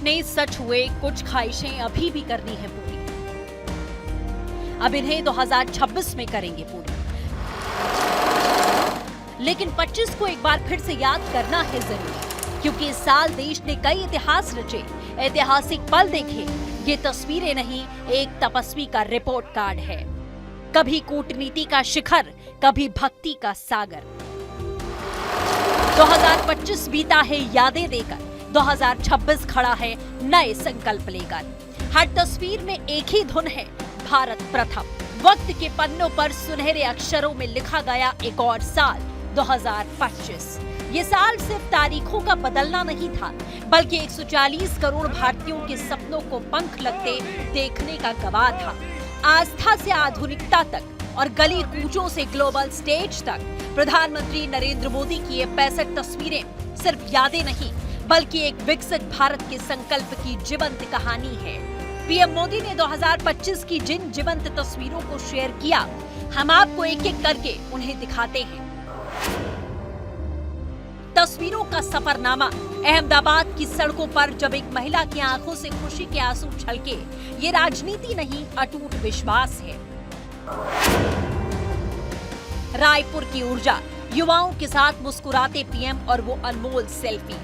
सपने सच हुए, कुछ ख्वाहिशें अभी भी करनी है पूरी। अब इन्हें 2026 में करेंगे पूरी। लेकिन 25 को एक बार फिर से याद करना है जरूरी, क्योंकि इस साल देश ने कई इतिहास रचे, ऐतिहासिक पल देखे। ये तस्वीरें नहीं, एक तपस्वी का रिपोर्ट कार्ड है। कभी कूटनीति का शिखर, कभी भक्ति का सागर। 2025 बीता है यादें देकर, 2026 खड़ा है नए संकल्प लेकर। हर तस्वीर में एक ही धुन है, भारत प्रथम। वक्त के पन्नों पर सुनहरे अक्षरों में लिखा गया एक और साल 2025। ये साल सिर्फ तारीखों का बदलना नहीं था, बल्कि 140 करोड़ भारतीयों के सपनों को पंख लगते देखने का गवाह था। आस्था से आधुनिकता तक और गली कूचों से ग्लोबल स्टेज तक प्रधानमंत्री नरेंद्र मोदी की ये 65 तस्वीरें सिर्फ यादें नहीं, बल्कि एक विकसित भारत के संकल्प की जीवंत कहानी है। पीएम मोदी ने 2025 की जिन जीवंत तस्वीरों को शेयर किया, हम आपको एक एक करके उन्हें दिखाते हैं। तस्वीरों का सफरनामा। अहमदाबाद की सड़कों पर जब एक महिला की आंखों से खुशी के आंसू छलके, ये राजनीति नहीं, अटूट विश्वास है। रायपुर की ऊर्जा, युवाओं के साथ मुस्कुराते पीएम और वो अनमोल सेल्फी।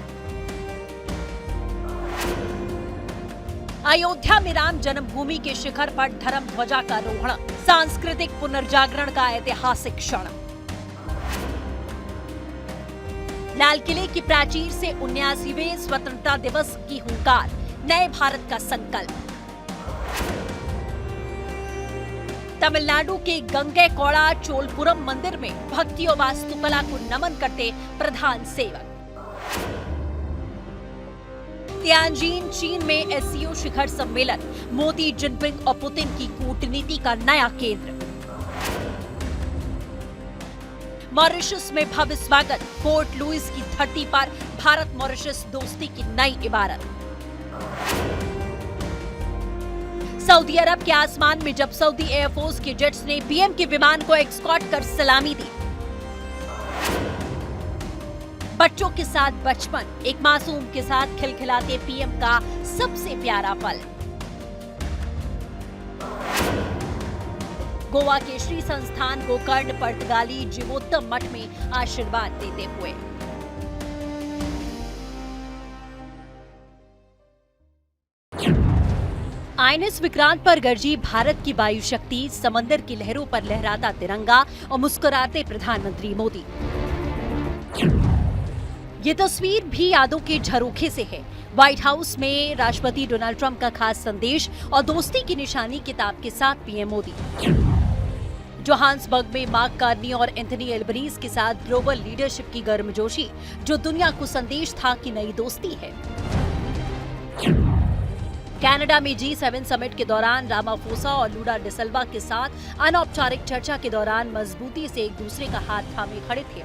अयोध्या में राम जन्मभूमि के शिखर पर धर्म ध्वजा का रोहण, सांस्कृतिक पुनर्जागरण का ऐतिहासिक क्षण। लाल किले की प्राचीर से 79वें स्वतंत्रता दिवस की हुंकार, नए भारत का संकल्प। तमिलनाडु के गंगैकोड़ा चोलपुरम मंदिर में भक्ति और वास्तुकला को नमन करते प्रधान सेवक। तियानजिन चीन में एससीओ शिखर सम्मेलन, मोदी, जिनपिंग और पुतिन की कूटनीति का नया केंद्र। मॉरिशस में भव्य स्वागत, पोर्ट लुइस की धरती पर भारत मॉरिशस दोस्ती की नई इबारत। सऊदी अरब के आसमान में जब सऊदी एयरफोर्स के जेट्स ने पीएम के विमान को एस्कॉर्ट कर सलामी दी। बच्चों के साथ बचपन, एक मासूम के साथ खिलखिलाते पीएम का सबसे प्यारा पल। गोवा के श्री संस्थान गोकर्ण पर्तगाली जीवोत्तम मठ में आशीर्वाद देते हुए। आईएनएस विक्रांत पर गरजी भारत की वायु शक्ति, समंदर की लहरों पर लहराता तिरंगा और मुस्कुराते प्रधानमंत्री मोदी। ये तस्वीर भी यादों के झरोखे से है। व्हाइट हाउस में राष्ट्रपति डोनाल्ड ट्रंप का खास संदेश और दोस्ती की निशानी किताब के साथ पीएम मोदी। जोहान्सबर्ग में मार्क कार्नी और एंथनी एल्बनीज के साथ ग्लोबल लीडरशिप की गर्मजोशी, जो दुनिया को संदेश था कि नई दोस्ती है। कनाडा में G7 समिट के दौरान रामाफोसा और लूला डिसिल्वा के साथ अनौपचारिक चर्चा के दौरान मजबूती से एक दूसरे का हाथ थामे खड़े थे।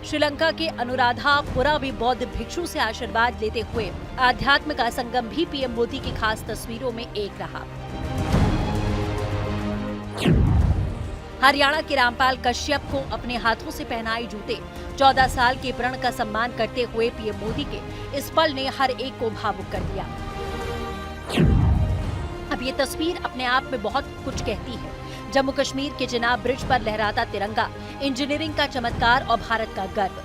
श्रीलंका के अनुराधापुरा में बौद्ध भिक्षु से आशीर्वाद लेते हुए आध्यात्म का संगम भी पीएम मोदी की खास तस्वीरों में एक रहा। हरियाणा के रामपाल कश्यप को अपने हाथों से पहनाए जूते, 14 साल के प्रण का सम्मान करते हुए पीएम मोदी के इस पल ने हर एक को भावुक कर दिया। अब ये तस्वीर अपने आप में बहुत कुछ कहती है। जम्मू कश्मीर के चिनाब ब्रिज पर लहराता तिरंगा, इंजीनियरिंग का चमत्कार और भारत का गर्व।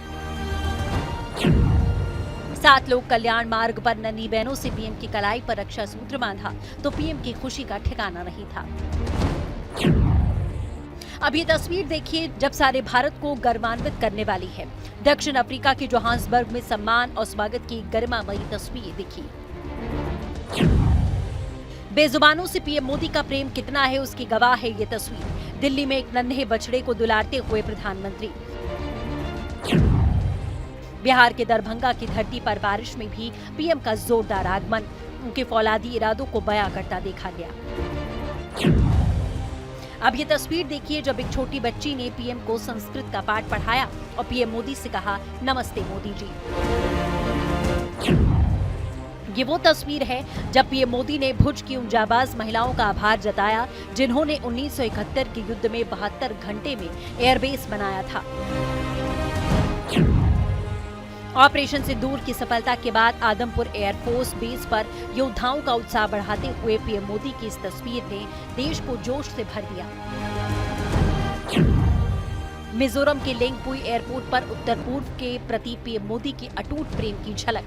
7 लोक कल्याण मार्ग पर नन्ही बहनों से पीएम की कलाई पर रक्षा सूत्र बांधा तो पीएम की खुशी का ठिकाना नहीं था। अब ये तस्वीर देखिए जब सारे भारत को गर्वान्वित करने वाली है। दक्षिण अफ्रीका के जोहान्सबर्ग में सम्मान और स्वागत की गरिमामयी तस्वीर दिखी। बेजुबानों से पीएम मोदी का प्रेम कितना है उसकी गवाह है ये तस्वीर। दिल्ली में एक नन्हे बछड़े को दुलारते हुए प्रधानमंत्री। बिहार के दरभंगा की धरती पर बारिश में भी पीएम का जोरदार आगमन, उनके फौलादी इरादों को बयां करता देखा गया। अब ये तस्वीर देखिए जब एक छोटी बच्ची ने पीएम को संस्कृत का पाठ पढ़ाया और पीएम मोदी से कहा, नमस्ते मोदी जी। ये वो तस्वीर है जब पीएम मोदी ने भुज की उन जाबाज महिलाओं का आभार जताया जिन्होंने 1971 के युद्ध में 72 घंटे में एयरबेस बनाया था। ऑपरेशन सिंदूर की सफलता के बाद आदमपुर एयरफोर्स बेस पर योद्धाओं का उत्साह बढ़ाते हुए पीएम मोदी की इस तस्वीर ने देश को जोश से भर दिया। मिजोरम के लेंगपुई एयरपोर्ट पर उत्तर पूर्व के प्रति पीएम मोदी की अटूट प्रेम की झलक।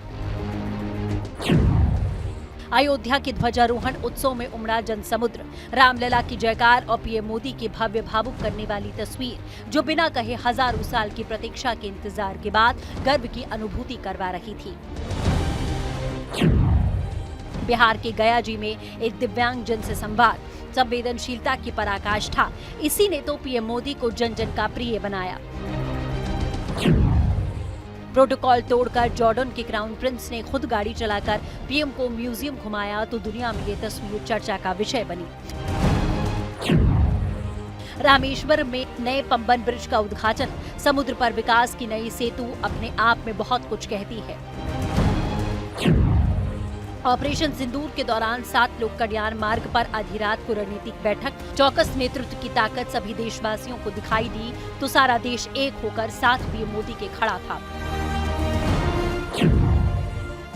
अयोध्या के ध्वजारोहण उत्सव में उमड़ा जनसमुद्र, रामलला की जयकार और पीएम मोदी की भव्य भावुक करने वाली तस्वीर जो बिना कहे हजारों साल की प्रतीक्षा के इंतजार के बाद गर्व की अनुभूति करवा रही थी। बिहार के गया जी में एक दिव्यांग जन से संवाद, संवेदनशीलता की पराकाष्ठा, इसी ने तो पीएम मोदी को जन जन का प्रिय बनाया। प्रोटोकॉल तोड़कर जॉर्डन के क्राउन प्रिंस ने खुद गाड़ी चलाकर पीएम को म्यूजियम घुमाया तो दुनिया में ये तस्वीर चर्चा का विषय बनी। रामेश्वरम में नए पंबन ब्रिज का उद्घाटन, समुद्र पर विकास की नई सेतु अपने आप में बहुत कुछ कहती है। ऑपरेशन सिंदूर के दौरान 7 लोक कल्याण मार्ग पर आधी रात को रणनीतिक बैठक, चौकस नेतृत्व की ताकत सभी देशवासियों को दिखाई दी तो सारा देश एक होकर साथ पीएम मोदी के खड़ा था।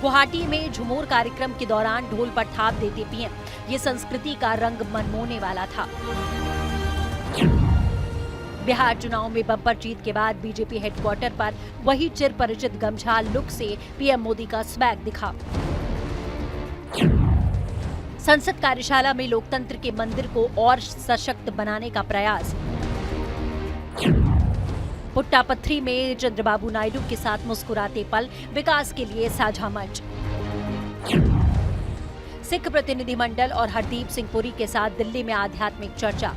गुवाहाटी में झुमोर कार्यक्रम के दौरान ढोल पर थाप देते पीएम, ये संस्कृति का रंग मनमोहने वाला था। बिहार चुनाव में बम्पर जीत के बाद बीजेपी हेडक्वार्टर पर वही चिर परिचित गमछा लुक से पीएम मोदी का स्वैग दिखा। संसद कार्यशाला में लोकतंत्र के मंदिर को और सशक्त बनाने का प्रयास। पुट्टापथरी में चंद्रबाबू नायडू के साथ मुस्कुराते पल, विकास के लिए साझा मंच। सिख प्रतिनिधिमंडल और हरदीप सिंह पुरी के साथ दिल्ली में आध्यात्मिक चर्चा।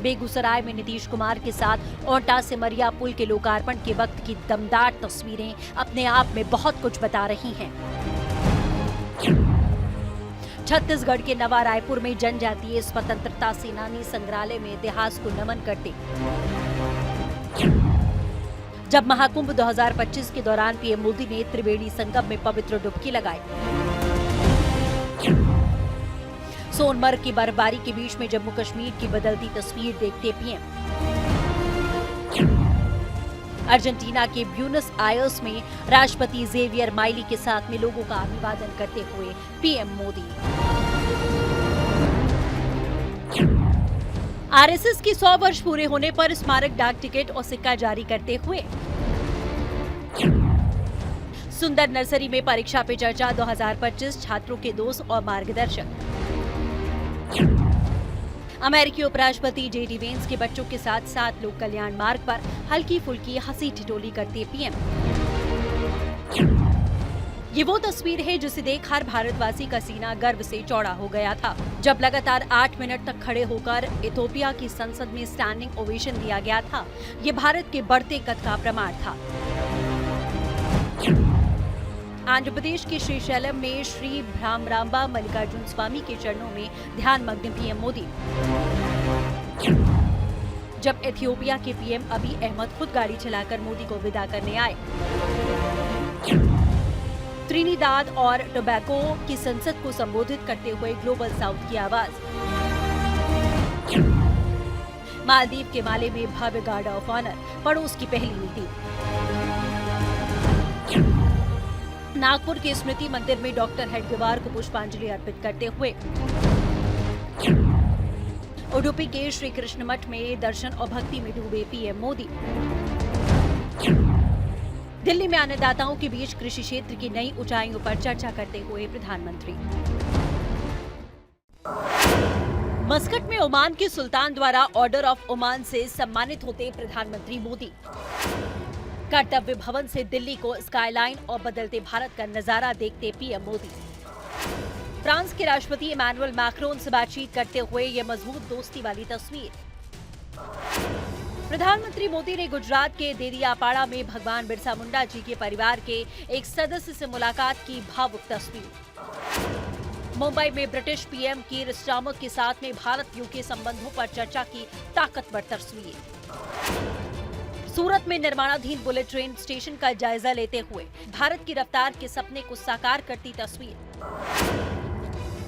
बेगूसराय में नीतीश कुमार के साथ ओंटा सिमरिया पुल के लोकार्पण के वक्त की दमदार तस्वीरें अपने आप में बहुत कुछ बता रही हैं। छत्तीसगढ़ के नवा रायपुर में जनजातीय स्वतंत्रता सेनानी संग्रहालय में इतिहास को नमन करते। जब महाकुंभ 2025 के दौरान पीएम मोदी ने त्रिवेणी संगम में पवित्र डुबकी लगाई। सोनमर्ग की बर्फबारी के बीच में जम्मू कश्मीर की बदलती तस्वीर देखते पीएम। अर्जेंटीना के ब्यूनस आयर्स में राष्ट्रपति जेवियर माइली के साथ में लोगों का अभिवादन करते हुए पीएम मोदी। आरएसएस की 100 वर्ष पूरे होने पर स्मारक डाक टिकट और सिक्का जारी करते हुए। सुंदर नर्सरी में परीक्षा पे चर्चा 2025 छात्रों के दोस्त और मार्गदर्शक। अमेरिकी उपराष्ट्रपति जेडी वेंस के बच्चों के साथ 7 लोक कल्याण मार्ग पर हल्की फुल्की हंसी ठिठोली करते पीएम। ये वो तस्वीर है जिसे देख हर भारतवासी का सीना गर्व से चौड़ा हो गया था, जब लगातार 8 मिनट तक खड़े होकर इथोपिया की संसद में स्टैंडिंग ओवेशन दिया गया था। ये भारत के बढ़ते कद का प्रमाण था। आंध्र प्रदेश के श्रीशैलम में श्री भ्रामरांबा मल्लिकार्जुन स्वामी के चरणों में ध्यान मग्न पीएम मोदी। जब इथियोपिया के पीएम अबी अहमद खुद गाड़ी चलाकर मोदी को विदा करने आए। त्रिनिदाद और टोबैगो की संसद को संबोधित करते हुए ग्लोबल साउथ की आवाज। मालदीव के माले में भव्य गार्ड ऑफ ऑनर, पड़ोस की पहली नीति। नागपुर के स्मृति मंदिर में डॉक्टर हेडगेवार को पुष्पांजलि अर्पित करते हुए। उडुपी के श्री कृष्ण मठ में दर्शन और भक्ति में डूबे पीएम मोदी। दिल्ली में अन्नदाताओं के बीच कृषि क्षेत्र की नई ऊंचाइयों पर चर्चा करते हुए प्रधानमंत्री। मस्कट में ओमान के सुल्तान द्वारा ऑर्डर ऑफ ओमान से सम्मानित होते प्रधानमंत्री मोदी। कर्तव्य भवन से दिल्ली को स्काईलाइन और बदलते भारत का नजारा देखते पीएम मोदी। फ्रांस के राष्ट्रपति इमैनुअल मैक्रोन से बातचीत करते हुए ये मजबूत दोस्ती वाली तस्वीर। प्रधानमंत्री मोदी ने गुजरात के देदियापाड़ा में भगवान बिरसा मुंडा जी के परिवार के एक सदस्य से मुलाकात की भावुक तस्वीर। मुंबई में ब्रिटिश पीएम कीर स्टारमर के साथ में भारत यूके संबंधों पर चर्चा की ताकतवर तस्वीर। सूरत में निर्माणाधीन बुलेट ट्रेन स्टेशन का जायजा लेते हुए भारत की रफ्तार के सपने को साकार करती तस्वीर।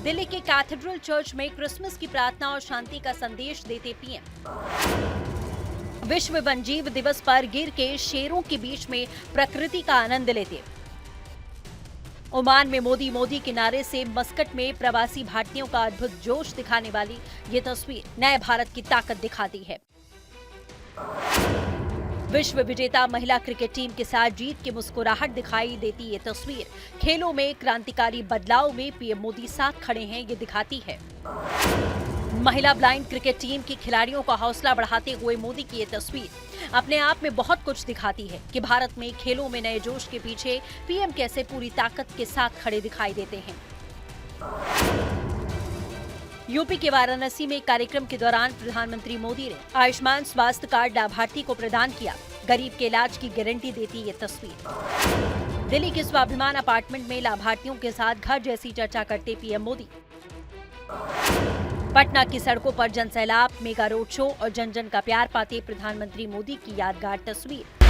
दिल्ली के कैथेड्रल चर्च में क्रिसमस की प्रार्थना और शांति का संदेश देते पीएम। विश्व वन्यजीव दिवस पर गिर के शेरों के बीच में प्रकृति का आनंद लेते। ओमान में मोदी के नारे से मस्कट में प्रवासी भारतीयों का अद्भुत जोश दिखाने वाली ये तस्वीर नए भारत की ताकत दिखाती है। विश्व विजेता महिला क्रिकेट टीम के साथ जीत की मुस्कुराहट दिखाई देती ये तस्वीर खेलों में क्रांतिकारी बदलाव में पीएम मोदी साथ खड़े हैं ये दिखाती है। महिला ब्लाइंड क्रिकेट टीम की खिलाड़ियों का हौसला बढ़ाते हुए मोदी की ये तस्वीर अपने आप में बहुत कुछ दिखाती है कि भारत में खेलों में नए जोश के पीछे पीएम कैसे पूरी ताकत के साथ खड़े दिखाई देते हैं। यूपी के वाराणसी में एक कार्यक्रम के दौरान प्रधानमंत्री मोदी ने आयुष्मान स्वास्थ्य कार्ड लाभार्थी को प्रदान किया। गरीब के इलाज की गारंटी देती ये तस्वीर। दिल्ली के स्वाभिमान अपार्टमेंट में लाभार्थियों के साथ घर जैसी चर्चा करते पीएम मोदी। पटना की सड़कों पर जनसैलाब, मेगा रोड शो और जन जन का प्यार पाते प्रधानमंत्री मोदी की यादगार तस्वीर।